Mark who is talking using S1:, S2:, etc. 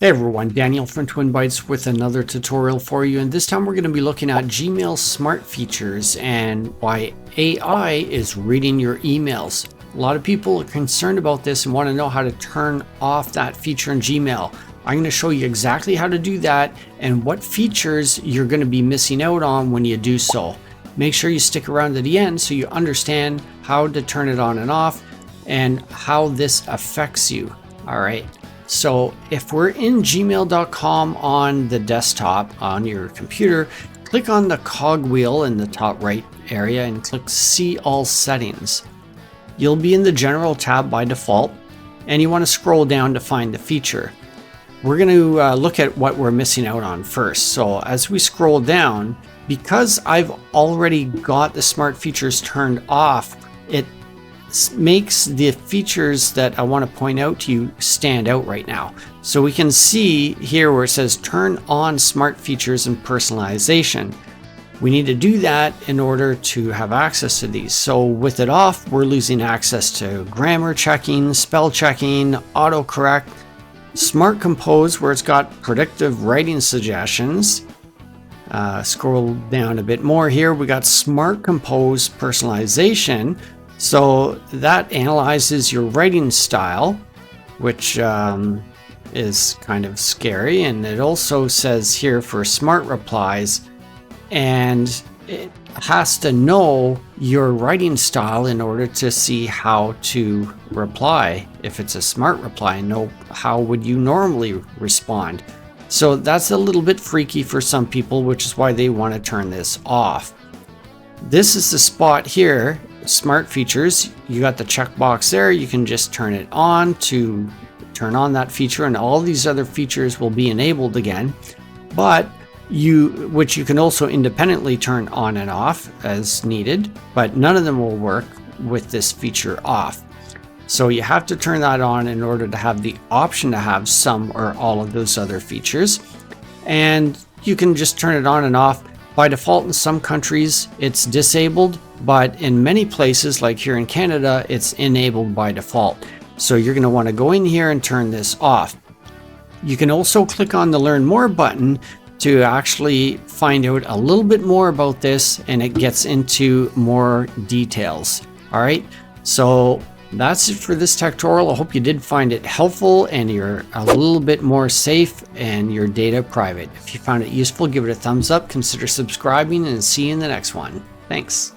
S1: Hey everyone, Daniel from Twin Bytes with another tutorial for you, and this time we're going to be looking at Gmail smart features and why AI is reading your emails. A lot of people are concerned about this and want to know how to turn off that feature in Gmail. I'm going to show you exactly how to do that and what features you're going to be missing out on when you do so. Make sure you stick around to the end so you understand how to turn it on and off and how this affects you. All right. So if we're in gmail.com on the desktop on your computer, click on the cogwheel in the top right area and click See All Settings. You'll be in the General tab by default, and you want to scroll down to find the feature. We're going to look at what we're missing out on first. So as we scroll down, because I've already got the smart features turned off, it makes the features that I want to point out to you stand out right now. So we can see here where it says turn on smart features and personalization. We need to do that in order to have access to these. So with it off, we're losing access to grammar checking, spell checking, autocorrect, smart compose where it's got predictive writing suggestions. Scroll down a bit more here. We got smart compose personalization. So that analyzes your writing style, which is kind of scary. And it also says here for smart replies, and it has to know your writing style in order to see how to reply. If it's a smart reply, know how would you normally respond. So that's a little bit freaky for some people, which is why they want to turn this off. This is the spot here. Smart features, you got the checkbox there. You can just turn it on to turn on that feature, and all these other features will be enabled again, but which you can also independently turn on and off as needed, but none of them will work with this feature off. So you have to turn that on in order to have the option to have some or all of those other features, and you can just turn it on and off. By default, in some countries, it's disabled, but in many places, like here in Canada, it's enabled by default. So you're going to want to go in here and turn this off. You can also click on the Learn More button to actually find out a little bit more about this, and it gets into more details. All right, so that's it for this tutorial. I hope you did find it helpful and you're a little bit more safe and your data private. If you found it useful, give it a thumbs up, consider subscribing, and see you in the next one. Thanks.